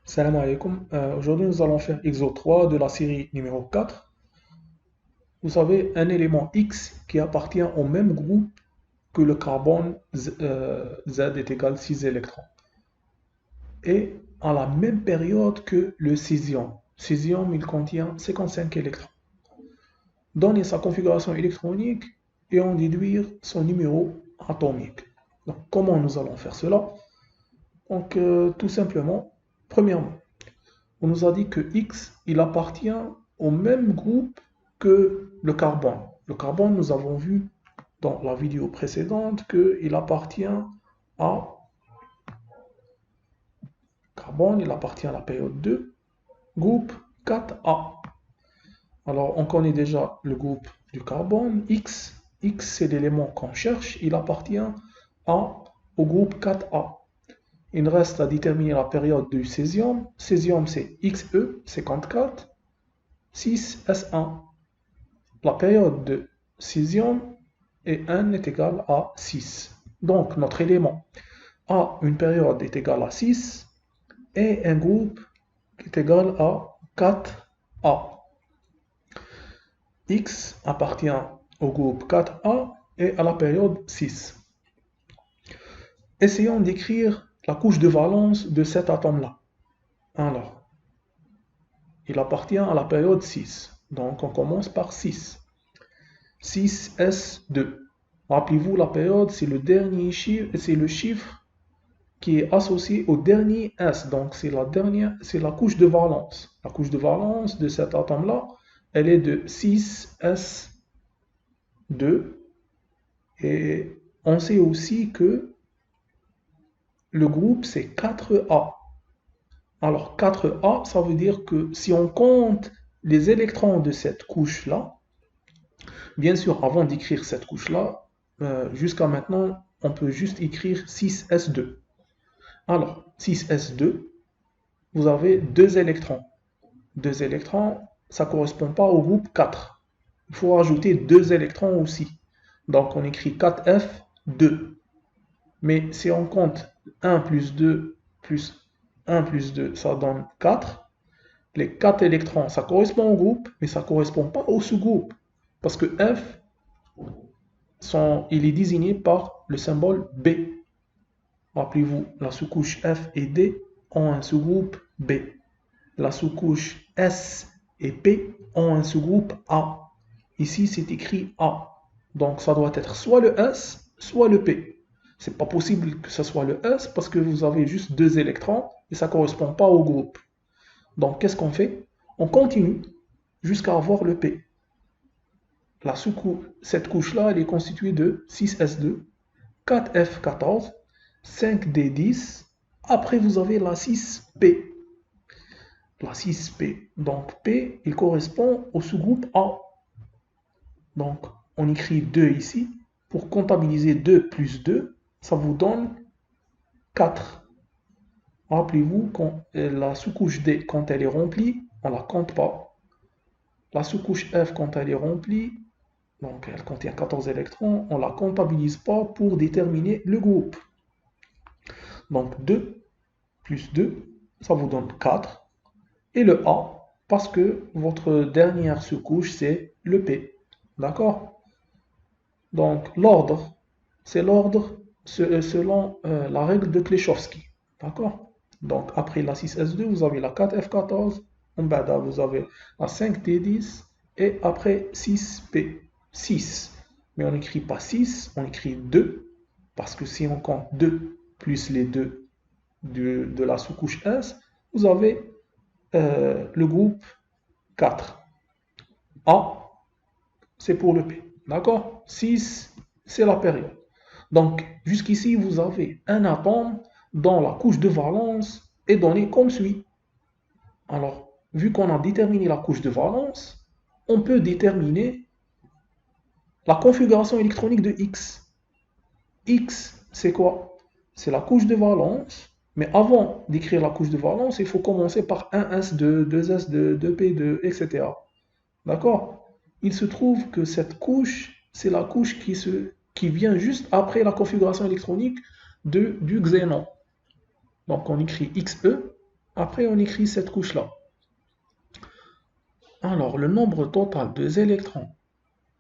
Salam alaikum. Aujourd'hui, nous allons faire exo 3 de la série numéro 4. Vous savez, un élément X qui appartient au même groupe que le carbone Z est égal 6 électrons. Et à la même période que le césium. Césium, il contient 55 électrons. Donner sa configuration électronique et en déduire son numéro atomique. Donc, comment nous allons faire cela? Donc, tout simplement, premièrement, on nous a dit que X, il appartient au même groupe que le carbone. Le carbone, nous avons vu dans la vidéo précédente qu'il appartient à carbone, il appartient à la période 2, groupe 4A. Alors, on connaît déjà le groupe du carbone, X. X, c'est l'élément qu'on cherche, il appartient au groupe 4A. Il reste à déterminer la période du césium. Césium, c'est Xe, 54, 6S1. La période de césium et n est égal à 6. Donc notre élément a une période est égale à 6 et un groupe qui est égal à 4A. X appartient au groupe 4A et à la période 6. Essayons d'écrire la couche de valence de cet atome-là. Alors, il appartient à la période 6. Donc on commence par 6. 6S2. Rappelez-vous, la période, c'est le dernier chiffre, c'est le chiffre qui est associé au dernier S. Donc, c'est la couche de valence. La couche de valence de cet atome-là, elle est de 6S2. Et on sait aussi que le groupe, c'est 4A. Alors, 4A, ça veut dire que si on compte les électrons de cette couche-là, bien sûr, avant d'écrire cette couche-là, jusqu'à maintenant, on peut juste écrire 6S2. Alors, 6S2, vous avez deux électrons. Deux électrons, ça ne correspond pas au groupe 4. Il faut rajouter deux électrons aussi. Donc, on écrit 4F2. Mais si on compte 1 plus 2 plus 1 plus 2, ça donne 4. Les 4 électrons, ça correspond au groupe, mais ça ne correspond pas au sous-groupe. Parce que F, il est désigné par le symbole B. Rappelez-vous, la sous-couche F et D ont un sous-groupe B. La sous-couche S et P ont un sous-groupe A. Ici, c'est écrit A. Donc, ça doit être soit le S, soit le P. C'est pas possible que ce soit le S parce que vous avez juste deux électrons et ça ne correspond pas au groupe. Donc, qu'est-ce qu'on fait? On continue jusqu'à avoir le P. Cette couche-là, elle est constituée de 6S2, 4F14, 5D10. Après, vous avez la 6P. La 6P. Donc, P, il correspond au sous-groupe A. Donc, on écrit 2 ici. Pour comptabiliser 2 plus 2, ça vous donne 4. Rappelez-vous, quand la sous-couche D, quand elle est remplie, on ne la compte pas. La sous-couche F, quand elle est remplie, donc elle contient 14 électrons, on ne la comptabilise pas pour déterminer le groupe. Donc 2 plus 2, ça vous donne 4. Et le A, parce que votre dernière sous-couche, c'est le P. D'accord? Donc l'ordre, c'est l'ordre selon la règle de Kleshowski. D'accord? Donc après la 6S2, vous avez la 4F14, en bas vous avez la 5T10 et après 6P. 6. Mais on n'écrit pas 6, on écrit 2 parce que si on compte 2 plus les 2 de la sous-couche S, vous avez le groupe 4. A, c'est pour le P. D'accord? 6, c'est la période. Donc, jusqu'ici, vous avez un atome dont la couche de valence est donnée comme suit. Alors, vu qu'on a déterminé la couche de valence, on peut déterminer la configuration électronique de X. X, c'est quoi? C'est la couche de valence. Mais avant d'écrire la couche de valence, il faut commencer par 1s2, 2s2, 2p2, etc. D'accord? Il se trouve que cette couche, c'est la couche qui vient juste après la configuration électronique du xénon. Donc on écrit XE Après, on écrit cette couche-là. Alors, le nombre total des électrons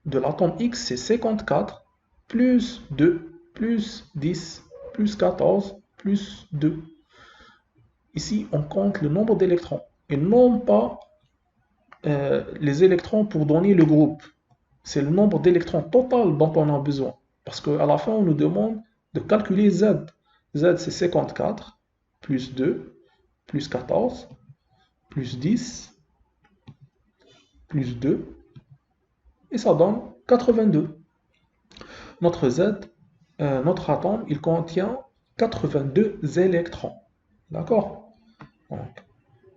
de l'atome X, c'est 54, plus 2, plus 10, plus 14, plus 2. Ici, on compte le nombre d'électrons et non pas les électrons pour donner le groupe. C'est le nombre d'électrons total dont on a besoin. Parce qu'à la fin, on nous demande de calculer Z. Z, c'est 54, plus 2, plus 14, plus 10, plus 2, et ça donne 82. Notre Z, notre atome, il contient 82 électrons. D'accord? Donc,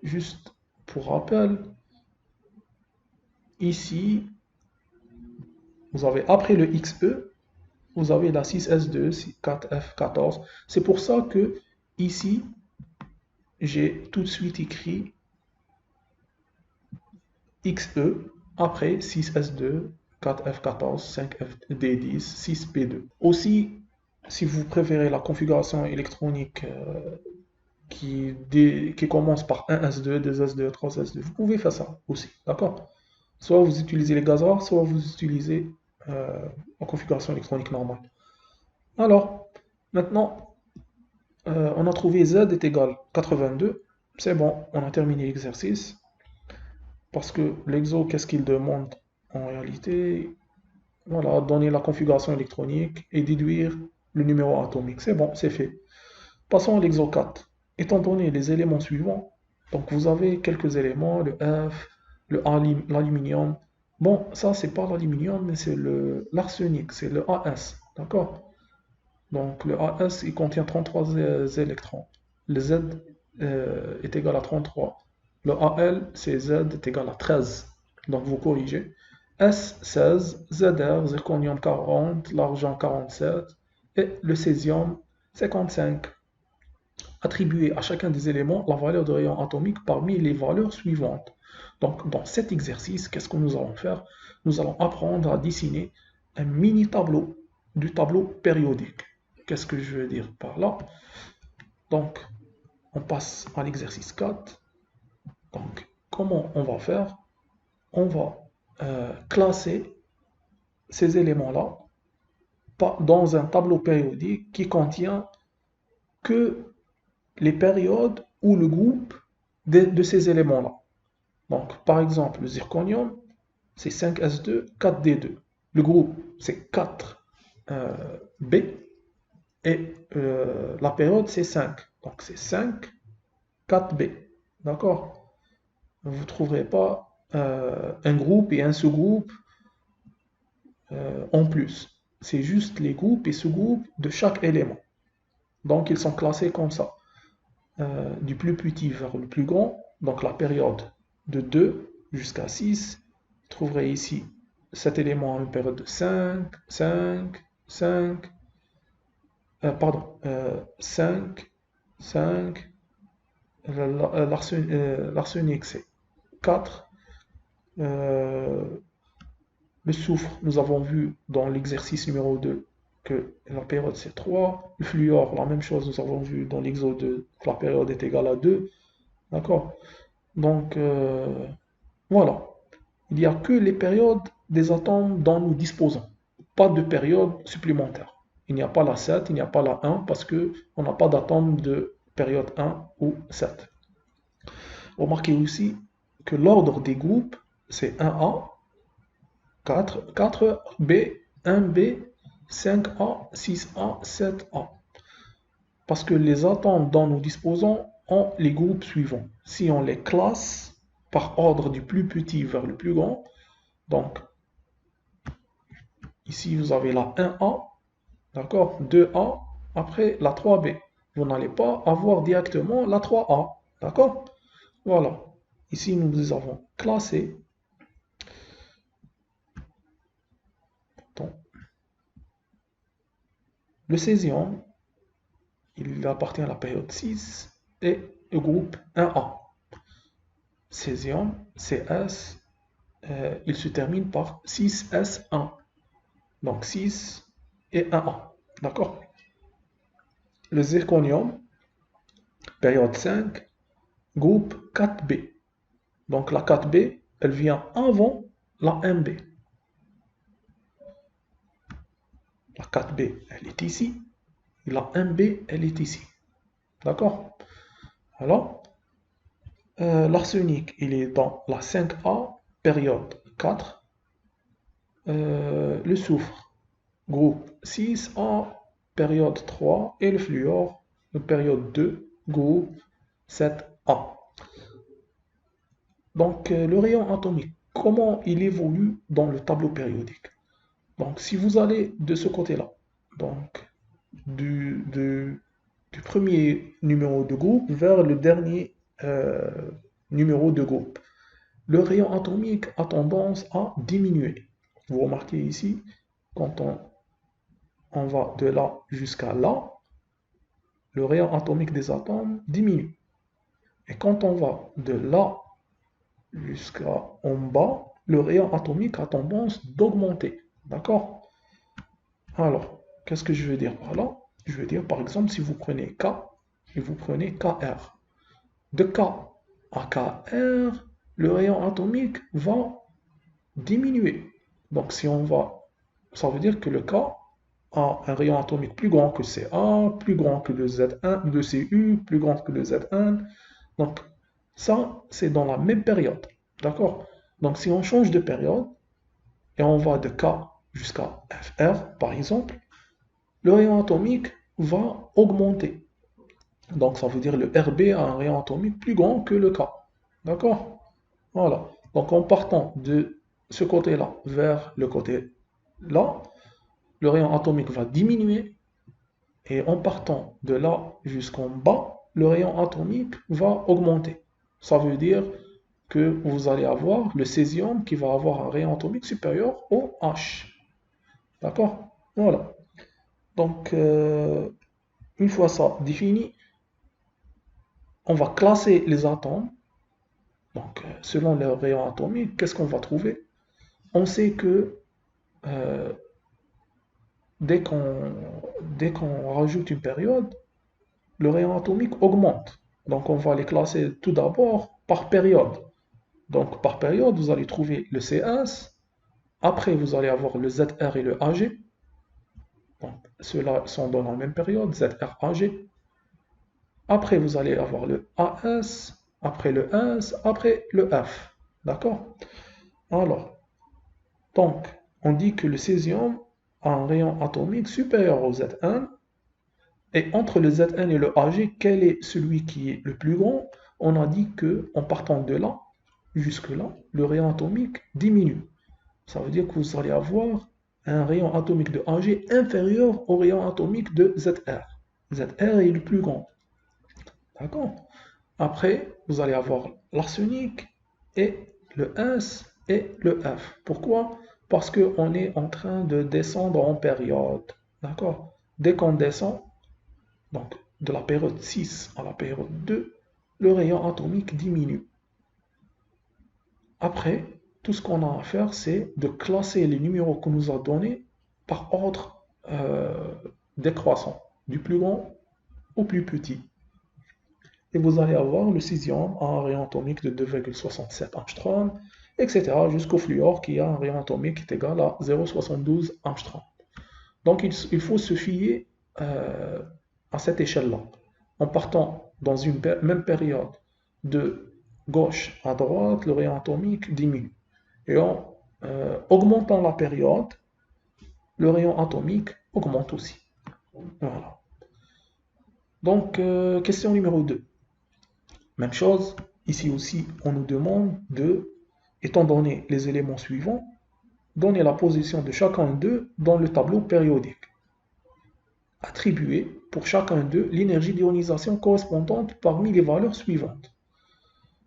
juste pour rappel, ici, vous avez après le XE, vous avez la 6S2, 4F14. C'est pour ça que ici, j'ai tout de suite écrit XE, après 6S2, 4F14, 5FD10, 6P2. Aussi, si vous préférez la configuration électronique qui commence par 1S2, 2S2, 3S2, vous pouvez faire ça aussi, d'accord? Soit vous utilisez les gaz rares, soit vous utilisez la configuration électronique normale. Alors, maintenant, on a trouvé Z est égal à 82. C'est bon, on a terminé l'exercice. Parce que l'exo, qu'est-ce qu'il demande en réalité? Voilà, donner la configuration électronique et déduire le numéro atomique. C'est bon, c'est fait. Passons à l'exo 4. Étant donné les éléments suivants, donc vous avez quelques éléments, le F, l'aluminium. Bon, ça c'est pas l'aluminium, mais c'est l'arsenic, c'est le AS. D'accord? Donc le AS, il contient 33 électrons. Le Z est égal à 33. Le AL, c'est Z est égal à 13. Donc vous corrigez. S 16, ZR, zirconium 40, l'argent 47 et le césium 55. Attribuez à chacun des éléments la valeur de rayon atomique parmi les valeurs suivantes. Donc dans cet exercice, qu'est-ce que nous allons faire? Nous allons apprendre à dessiner un mini tableau du tableau périodique. Qu'est-ce que je veux dire par là? Donc, on passe à l'exercice 4. Donc, comment on va faire? On va classer ces éléments-là dans un tableau périodique qui contient que les périodes ou le groupe de ces éléments-là. Donc, par exemple, le zirconium, c'est 5S2, 4D2. Le groupe, c'est 4B. Et la période, c'est 5. Donc, c'est 5, 4B. D'accord? Vous ne trouverez pas un groupe et un sous-groupe en plus. C'est juste les groupes et sous-groupes de chaque élément. Donc, ils sont classés comme ça. Du plus petit vers le plus grand. Donc, la période de 2 jusqu'à 6. Vous trouverez ici cet élément a une période de 5, 5, 5. Pardon, 5, 5. L'arsenic, c'est 4. Le soufre, nous avons vu dans l'exercice numéro 2 que la période c'est 3. Le fluor, la même chose, nous avons vu dans l'exo 2 que la période est égale à 2. D'accord? Donc, voilà. Il n'y a que les périodes des atomes dont nous disposons. Pas de période supplémentaire. Il n'y a pas la 7, il n'y a pas la 1 parce qu'on n'a pas d'atome de période 1 ou 7. Remarquez aussi que l'ordre des groupes, c'est 1A, 4B, 1B, 5A, 6A, 7A. Parce que les atomes dont nous disposons ont les groupes suivants. Si on les classe par ordre du plus petit vers le plus grand, donc ici vous avez la 1A, d'accord, 2A, après la 3B. Vous n'allez pas avoir directement la 3A, d'accord? Voilà. Ici nous avons classé le césium. Il appartient à la période 6 et au groupe 1A. Césium, CS, il se termine par 6S1. Donc 6 et 1A. D'accord? Le zirconium, période 5, groupe 4B. Donc la 4B, elle vient avant la 1B. La 4B, elle est ici. Et la 1B, elle est ici. D'accord? Alors, l'arsenic, il est dans la 5A, période 4. Le soufre, groupe 6A, période 3. Et le fluor, période 2, groupe 7A. Donc, le rayon atomique, comment il évolue dans le tableau périodique? Donc, si vous allez de ce côté-là, donc du premier numéro de groupe vers le dernier numéro de groupe, le rayon atomique a tendance à diminuer. Vous remarquez ici, quand on va de là jusqu'à là, le rayon atomique des atomes diminue. Et quand on va de là jusqu'à en bas, le rayon atomique a tendance d'augmenter. D'accord? Alors, qu'est-ce que je veux dire par là? Je veux dire, par exemple, si vous prenez K et vous prenez Kr. De K à Kr, le rayon atomique va diminuer. Donc, si on va, ça veut dire que le K a un rayon atomique plus grand que Ca, plus grand que le Z1, le Cu, plus grand que le Z1. Donc, ça, c'est dans la même période. D'accord? Donc, si on change de période et on va de K jusqu'à Fr, par exemple, le rayon atomique va augmenter. Donc, ça veut dire que le Rb a un rayon atomique plus grand que le K. D'accord? Voilà. Donc, en partant de ce côté-là vers le côté là, le rayon atomique va diminuer. Et en partant de là jusqu'en bas, le rayon atomique va augmenter. Ça veut dire que vous allez avoir le césium qui va avoir un rayon atomique supérieur au H. D'accord? Voilà. Donc, une fois ça défini, on va classer les atomes. Donc, selon leur rayon atomique, qu'est-ce qu'on va trouver? On sait que euh, dès qu'on rajoute une période, le rayon atomique augmente. Donc, on va les classer tout d'abord par période. Donc, par période, vous allez trouver le CS. Après, vous allez avoir le ZR et le AG. Donc, ceux-là sont dans la même période, ZR, AG. Après, vous allez avoir le AS. Après le S. Après le F. D'accord? Alors, donc, on dit que le césium a un rayon atomique supérieur au Z1. Et entre le Zn et le Ag, quel est celui qui est le plus grand? On a dit que en partant de là jusque là, le rayon atomique diminue. Ça veut dire que vous allez avoir un rayon atomique de Ag inférieur au rayon atomique de Zr. Zr est le plus grand. D'accord? Après, vous allez avoir l'arsenic et le S et le F. Pourquoi? Parce qu'on est en train de descendre en période. D'accord? Dès qu'on descend, donc de la période 6 à la période 2, le rayon atomique diminue. Après, tout ce qu'on a à faire, c'est de classer les numéros qu'on nous a donnés par ordre décroissant, du plus grand au plus petit. Et vous allez avoir le césium à un rayon atomique de 2,67 angstroms, etc. jusqu'au fluor qui a un rayon atomique qui est égal à 0,72 angstroms. Donc il faut se fier à cette échelle-là. En partant dans une même période de gauche à droite, le rayon atomique diminue. Et en augmentant la période, le rayon atomique augmente aussi. Voilà. Donc, question numéro 2. Même chose, ici aussi, on nous demande de, étant donné les éléments suivants, donner la position de chacun d'eux dans le tableau périodique. Attribuer pour chacun d'eux l'énergie d'ionisation correspondante parmi les valeurs suivantes.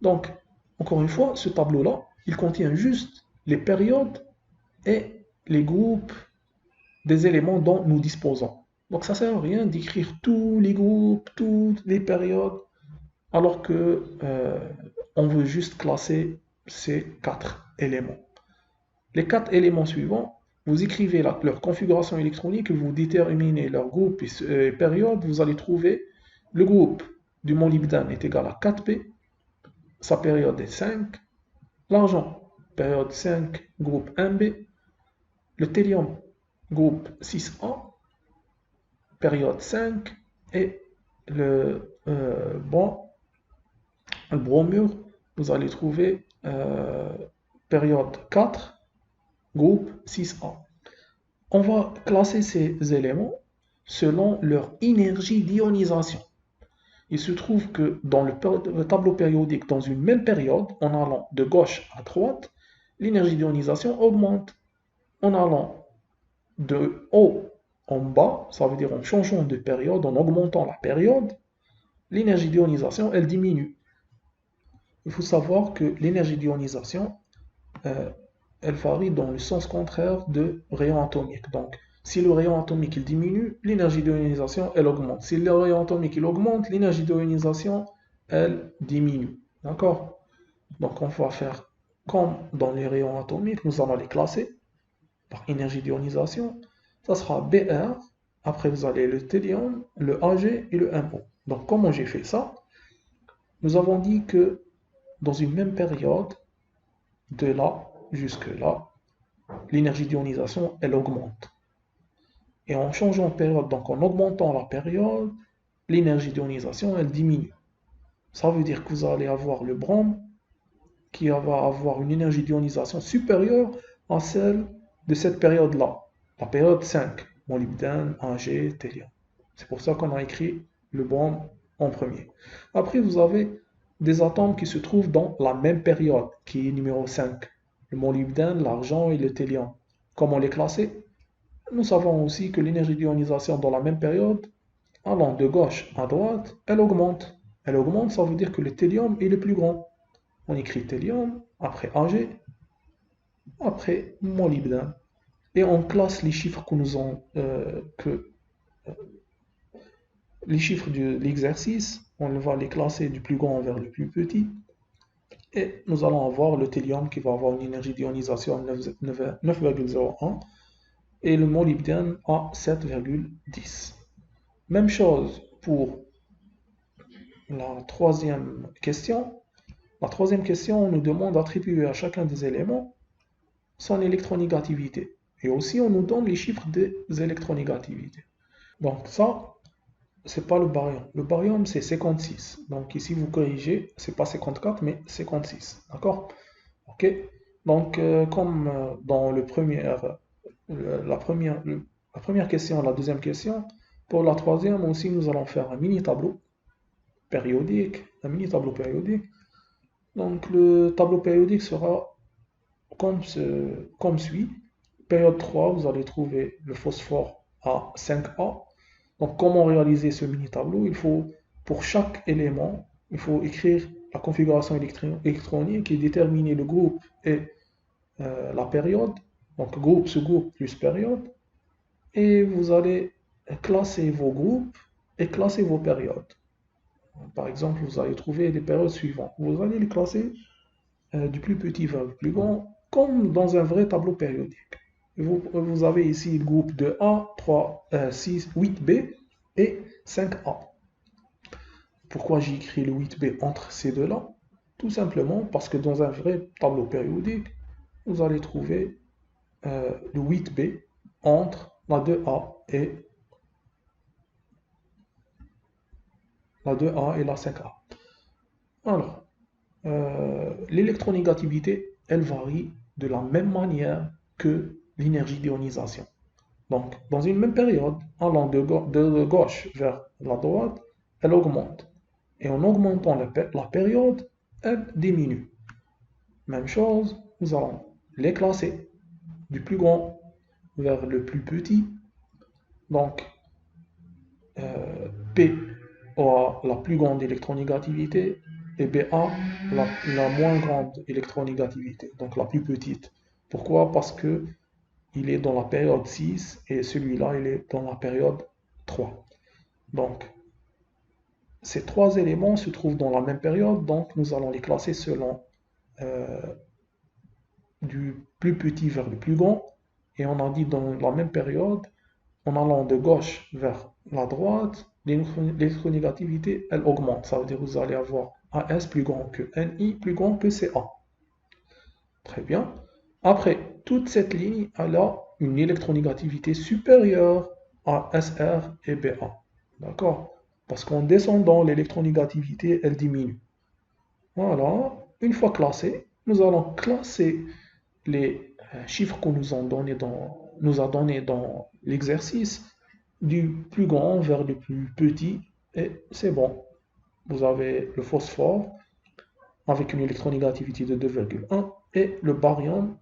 Donc, encore une fois, ce tableau-là, il contient juste les périodes et les groupes des éléments dont nous disposons. Donc, ça ne sert à rien d'écrire tous les groupes, toutes les périodes, alors que on veut juste classer ces 4 éléments. Les 4 éléments suivants, vous écrivez leur configuration électronique, vous déterminez leur groupe et période, vous allez trouver le groupe du molybdène est égal à 4P, sa période est 5. L'argent, période 5, groupe 1B. Le thélium, groupe 6A, période 5. Et bon, le bromure, vous allez trouver période 4, groupe 6A. On va classer ces éléments selon leur énergie d'ionisation. Il se trouve que dans le tableau périodique, dans une même période, en allant de gauche à droite, l'énergie d'ionisation augmente. En allant de haut en bas, ça veut dire en changeant de période, en augmentant la période, l'énergie d'ionisation, elle diminue. Il faut savoir que l'énergie d'ionisation, euh, elle varie dans le sens contraire de rayon atomique. Donc, si le rayon atomique il diminue, l'énergie d'ionisation elle augmente. Si le rayon atomique il augmente, l'énergie d'ionisation elle diminue. D'accord? Donc, on va faire comme dans les rayons atomiques, nous allons les classer par énergie d'ionisation. Ça sera BR. Après, vous allez le thélium, le Ag et le MO. Donc, comment j'ai fait ça? Nous avons dit que dans une même période, de là jusque là, l'énergie d'ionisation, elle augmente. Et en changeant de période, donc en augmentant la période, l'énergie d'ionisation, elle diminue. Ça veut dire que vous allez avoir le brome qui va avoir une énergie d'ionisation supérieure à celle de cette période-là, la période 5, molybdène, Ag, thélium. C'est pour ça qu'on a écrit le brome en premier. Après, vous avez des atomes qui se trouvent dans la même période, qui est numéro 5, le molybdène, l'argent et le thélium. Comment les classer? Nous savons aussi que l'énergie d'ionisation dans la même période, allant de gauche à droite, elle augmente. Elle augmente, ça veut dire que le thélium est le plus grand. On écrit thélium, après Ag, après molybdène. Et on classe les chiffres que nous ont, les chiffres de l'exercice, on va les classer du plus grand vers le plus petit. Et nous allons avoir le thélium qui va avoir une énergie d'ionisation de 9,01 et le molybdène à 7,10. Même chose pour la troisième question. La troisième question, on nous demande d'attribuer à chacun des éléments son électronégativité. Et aussi, on nous donne les chiffres des électronégativités. Donc ça, c'est pas le baryon. Le baryon, c'est 56. Donc ici, vous corrigez, c'est pas 54, mais 56. D'accord? Ok? Donc, comme dans la première question, la deuxième question, pour la troisième aussi, nous allons faire un mini tableau périodique, un mini tableau périodique. Donc, le tableau périodique sera comme suit. Période 3, vous allez trouver le phosphore à 5A. Donc, comment réaliser ce mini tableau? Il faut, pour chaque élément, il faut écrire la configuration électronique et déterminer le groupe et la période. Donc, groupe, sous-groupe plus période. Et vous allez classer vos groupes et classer vos périodes. Par exemple, vous allez trouver les périodes suivantes. Vous allez les classer du plus petit vers le plus grand, comme dans un vrai tableau périodique. Vous avez ici le groupe de A, 3, 6, 8B et 5A. Pourquoi j'ai écrit le 8B entre ces deux-là? Tout simplement parce que dans un vrai tableau périodique, vous allez trouver le 8B entre la 2A et la 5A. Alors, l'électronégativité, elle varie de la même manière que l'énergie d'ionisation. Donc, dans une même période, allant de gauche vers la droite, elle augmente. Et en augmentant la période, elle diminue. Même chose, nous allons les classer du plus grand vers le plus petit. Donc, P aura la plus grande électronégativité et BA la moins grande électronégativité, donc la plus petite. Pourquoi? Parce que il est dans la période 6 et celui-là, il est dans la période 3. Donc, ces trois éléments se trouvent dans la même période, donc nous allons les classer selon euh, du plus petit vers le plus grand. Et on a dit dans la même période, en allant de gauche vers la droite, l'électronégativité, elle augmente. Ça veut dire que vous allez avoir AS plus grand que NI plus grand que CA. Très bien. Après, toute cette ligne, elle a une électronégativité supérieure à SR et BA. D'accord? Parce qu'en descendant, l'électronégativité, elle diminue. Voilà. Une fois classé, nous allons classer les chiffres qu'on nous a donnés dans l'exercice du plus grand vers le plus petit. Et c'est bon. Vous avez le phosphore avec une électronégativité de 2,1 et le baryum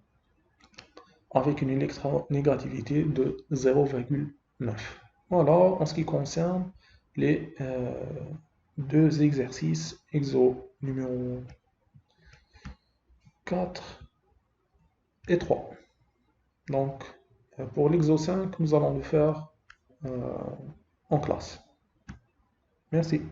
avec une électronégativité de 0,9. Voilà en ce qui concerne les deux exercices exo numéro 4 et 3. Donc, pour l'exo 5, nous allons le faire euh, en classe. Merci.